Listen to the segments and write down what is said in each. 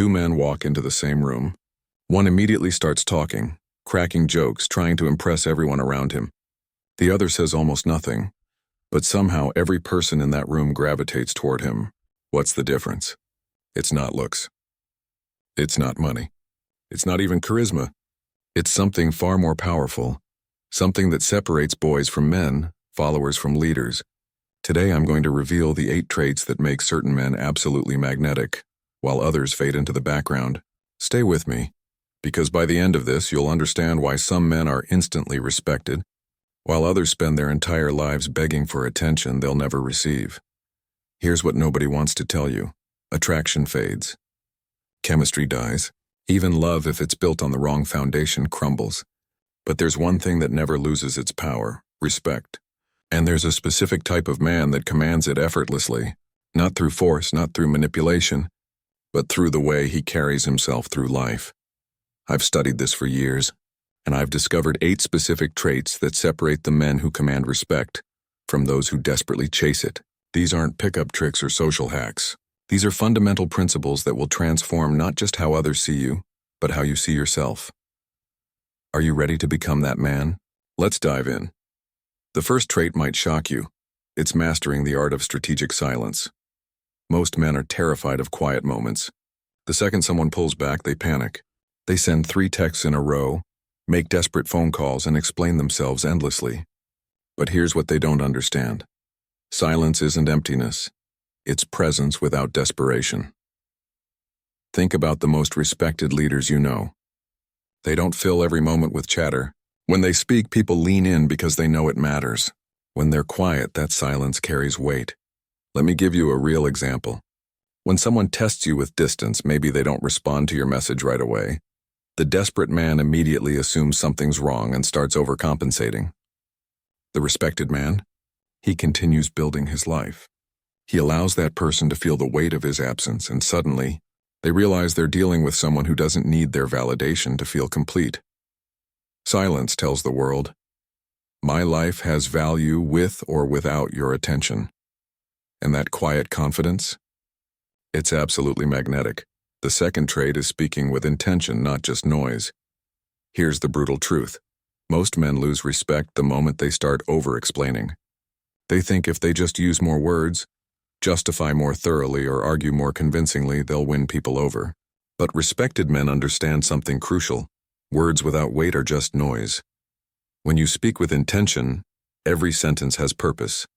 Two men walk into the same room. One immediately starts talking, cracking jokes, trying to impress everyone around him. The other says almost nothing, but somehow every person in that room gravitates toward him. What's the difference? It's not looks. It's not money. It's not even charisma. It's something far more powerful, something that separates boys from men, followers from leaders. Today I'm going to reveal the 8 traits that make certain men absolutely magnetic, while others fade into the background. Stay with me, because by the end of this you'll understand why some men are instantly respected, while others spend their entire lives begging for attention they'll never receive. Here's what nobody wants to tell you. Attraction fades. Chemistry dies. Even love, if it's built on the wrong foundation, crumbles. But there's one thing that never loses its power: respect. And there's a specific type of man that commands it effortlessly, not through force, not through manipulation, but through the way he carries himself through life. I've studied this for years, and I've discovered 8 specific traits that separate the men who command respect from those who desperately chase it. These aren't pickup tricks or social hacks. These are fundamental principles that will transform not just how others see you, but how you see yourself. Are you ready to become that man? Let's dive in. The first trait might shock you. It's mastering the art of strategic silence. Most men are terrified of quiet moments. The second someone pulls back, they panic. They send 3 texts in a row, make desperate phone calls, and explain themselves endlessly. But here's what they don't understand. Silence isn't emptiness. It's presence without desperation. Think about the most respected leaders you know. They don't fill every moment with chatter. When they speak, people lean in because they know it matters. When they're quiet, that silence carries weight. Let me give you a real example. When someone tests you with distance, maybe they don't respond to your message right away. The desperate man immediately assumes something's wrong and starts overcompensating. The respected man? He continues building his life. He allows that person to feel the weight of his absence, and suddenly, they realize they're dealing with someone who doesn't need their validation to feel complete. Silence tells the world, my life has value with or without your attention. And that quiet confidence? It's absolutely magnetic. The second trait is speaking with intention, not just noise. Here's the brutal truth. Most men lose respect the moment they start over-explaining. They think if they just use more words, justify more thoroughly, or argue more convincingly, they'll win people over. But respected men understand something crucial. Words without weight are just noise. When you speak with intention, every sentence has purpose.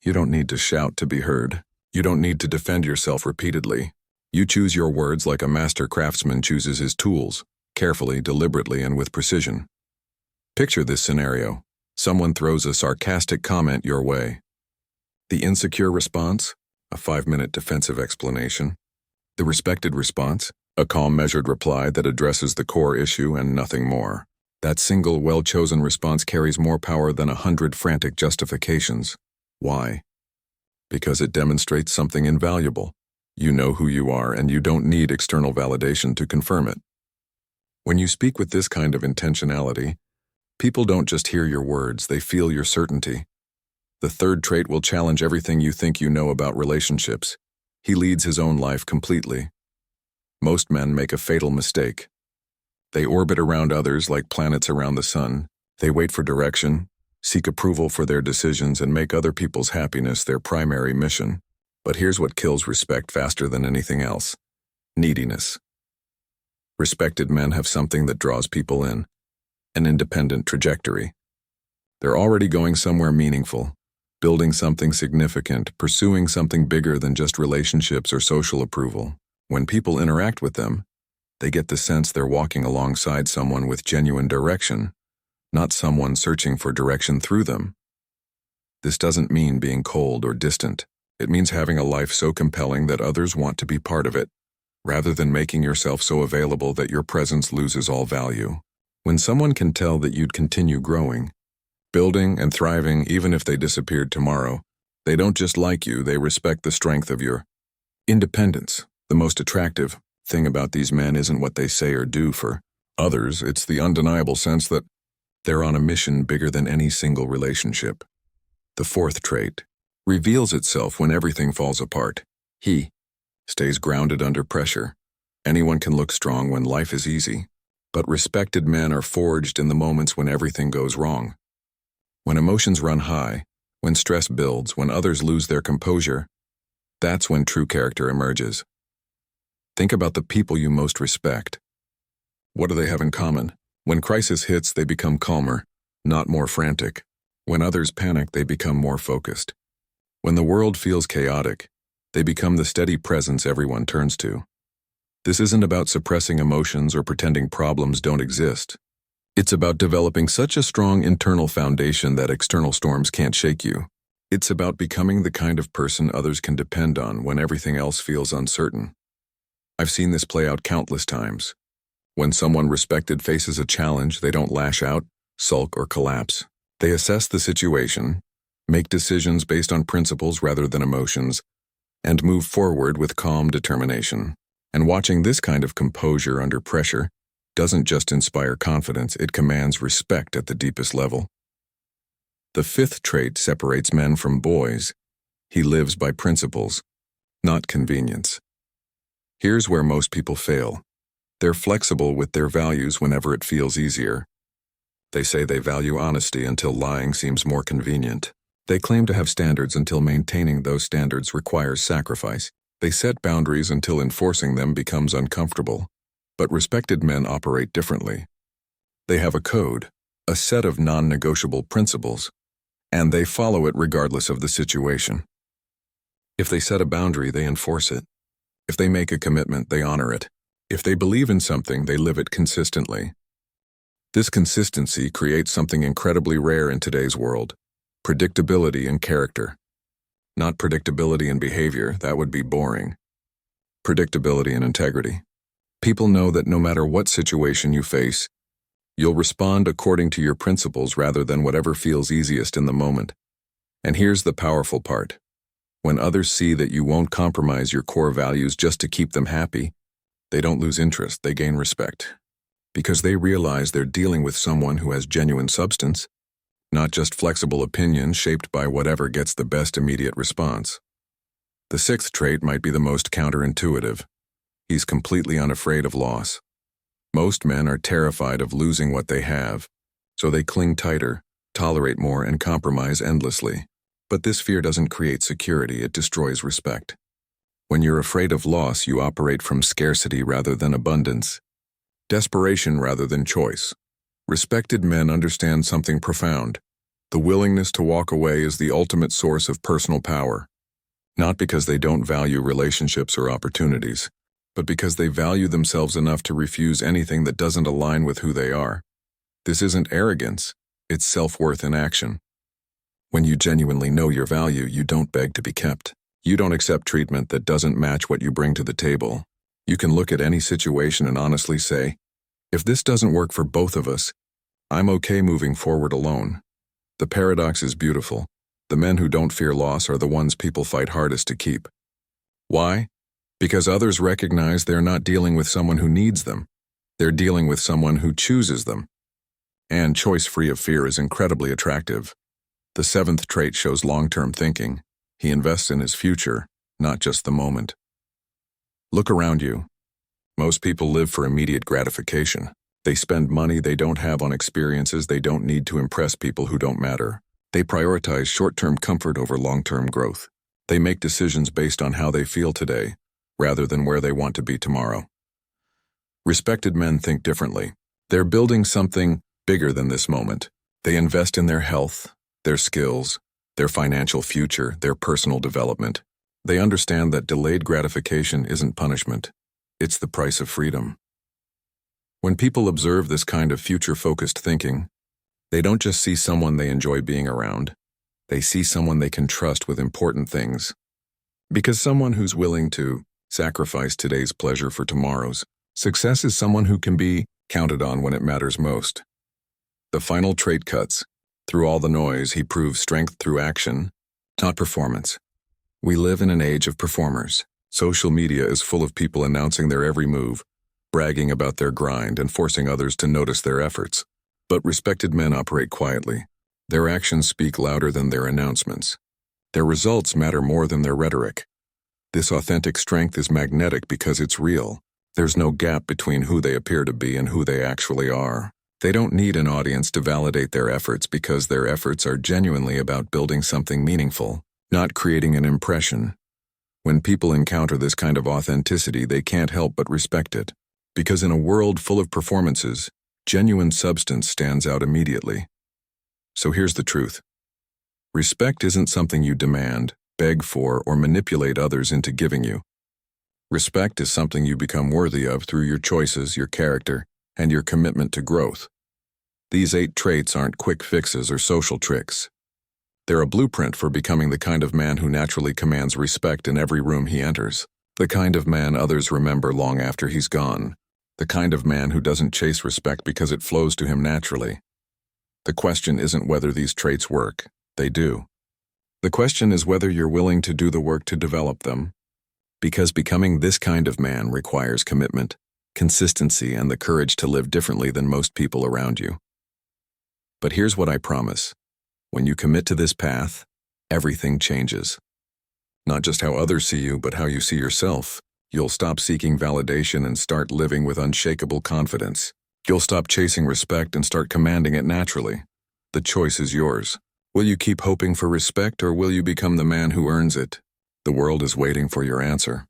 You don't need to shout to be heard. You don't need to defend yourself repeatedly. You choose your words like a master craftsman chooses his tools, carefully, deliberately, and with precision. Picture this scenario. Someone throws a sarcastic comment your way. The insecure response? A 5-minute defensive explanation. The respected response? A calm, measured reply that addresses the core issue and nothing more. That single, well-chosen response carries more power than 100 frantic justifications. Why? Because it demonstrates something invaluable. You know who you are, and you don't need external validation to confirm it. When you speak with this kind of intentionality, people don't just hear your words, they feel your certainty. The third trait will challenge everything you think you know about relationships. He leads his own life completely. Most men make a fatal mistake. They orbit around others like planets around the sun. They wait for direction, seek approval for their decisions, and make other people's happiness their primary mission. But here's what kills respect faster than anything else: neediness. Respected men have something that draws people in: an independent trajectory. They're already going somewhere meaningful, building something significant, pursuing something bigger than just relationships or social approval. When people interact with them, they get the sense they're walking alongside someone with genuine direction, not someone searching for direction through them. This doesn't mean being cold or distant. It means having a life so compelling that others want to be part of it, rather than making yourself so available that your presence loses all value. When someone can tell that you'd continue growing, building and thriving even if they disappeared tomorrow, they don't just like you, they respect the strength of your independence. The most attractive thing about these men isn't what they say or do for others, it's the undeniable sense that they're on a mission bigger than any single relationship. The fourth trait reveals itself when everything falls apart. He stays grounded under pressure. Anyone can look strong when life is easy, but respected men are forged in the moments when everything goes wrong. When emotions run high, when stress builds, when others lose their composure, that's when true character emerges. Think about the people you most respect. What do they have in common? When crisis hits, they become calmer, not more frantic. When others panic, they become more focused. When the world feels chaotic, they become the steady presence everyone turns to. This isn't about suppressing emotions or pretending problems don't exist. It's about developing such a strong internal foundation that external storms can't shake you. It's about becoming the kind of person others can depend on when everything else feels uncertain. I've seen this play out countless times. When someone respected faces a challenge, they don't lash out, sulk, or collapse. They assess the situation, make decisions based on principles rather than emotions, and move forward with calm determination. And watching this kind of composure under pressure doesn't just inspire confidence, it commands respect at the deepest level. The fifth trait separates men from boys. He lives by principles, not convenience. Here's where most people fail. They're flexible with their values whenever it feels easier. They say they value honesty until lying seems more convenient. They claim to have standards until maintaining those standards requires sacrifice. They set boundaries until enforcing them becomes uncomfortable. But respected men operate differently. They have a code, a set of non-negotiable principles, and they follow it regardless of the situation. If they set a boundary, they enforce it. If they make a commitment, they honor it. If they believe in something, they live it consistently. This consistency creates something incredibly rare in today's world: predictability in character. Not predictability in behavior, that would be boring. Predictability in integrity. People know that no matter what situation you face, you'll respond according to your principles rather than whatever feels easiest in the moment. And here's the powerful part. When others see that you won't compromise your core values just to keep them happy, they don't lose interest, they gain respect. Because they realize they're dealing with someone who has genuine substance, not just flexible opinions shaped by whatever gets the best immediate response. The sixth trait might be the most counterintuitive. He's completely unafraid of loss. Most men are terrified of losing what they have, so they cling tighter, tolerate more, and compromise endlessly. But this fear doesn't create security, it destroys respect. When you're afraid of loss, you operate from scarcity rather than abundance, desperation rather than choice. Respected men understand something profound. The willingness to walk away is the ultimate source of personal power, not because they don't value relationships or opportunities, but because they value themselves enough to refuse anything that doesn't align with who they are. This isn't arrogance, it's self-worth in action. When you genuinely know your value, you don't beg to be kept. You don't accept treatment that doesn't match what you bring to the table. You can look at any situation and honestly say, if this doesn't work for both of us, I'm okay moving forward alone. The paradox is beautiful. The men who don't fear loss are the ones people fight hardest to keep. Why? Because others recognize they're not dealing with someone who needs them. They're dealing with someone who chooses them. And choice free of fear is incredibly attractive. The seventh trait shows long-term thinking. He invests in his future, not just the moment. Look around you. Most people live for immediate gratification. They spend money they don't have on experiences they don't need to impress people who don't matter. They prioritize short-term comfort over long-term growth. They make decisions based on how they feel today, rather than where they want to be tomorrow. Respected men think differently. They're building something bigger than this moment. They invest in their health, their skills, their financial future, their personal development. They understand that delayed gratification isn't punishment. It's the price of freedom. When people observe this kind of future-focused thinking, they don't just see someone they enjoy being around. They see someone they can trust with important things. Because someone who's willing to sacrifice today's pleasure for tomorrow's success is someone who can be counted on when it matters most. The final trait cuts. Through all the noise, he proves strength through action, not performance. We live in an age of performers. Social media is full of people announcing their every move, bragging about their grind, and forcing others to notice their efforts. But respected men operate quietly. Their actions speak louder than their announcements. Their results matter more than their rhetoric. This authentic strength is magnetic because it's real. There's no gap between who they appear to be and who they actually are. They don't need an audience to validate their efforts because their efforts are genuinely about building something meaningful, not creating an impression. When people encounter this kind of authenticity, they can't help but respect it. Because in a world full of performances, genuine substance stands out immediately. So here's the truth. Respect isn't something you demand, beg for, or manipulate others into giving you. Respect is something you become worthy of through your choices, your character, and your commitment to growth. These 8 traits aren't quick fixes or social tricks. They're a blueprint for becoming the kind of man who naturally commands respect in every room he enters. The kind of man others remember long after he's gone. The kind of man who doesn't chase respect because it flows to him naturally. The question isn't whether these traits work. They do. The question is whether you're willing to do the work to develop them. Because becoming this kind of man requires commitment, consistency, and the courage to live differently than most people around you. But here's what I promise. When you commit to this path, everything changes. Not just how others see you, but how you see yourself. You'll stop seeking validation and start living with unshakable confidence. You'll stop chasing respect and start commanding it naturally. The choice is yours. Will you keep hoping for respect, or will you become the man who earns it? The world is waiting for your answer.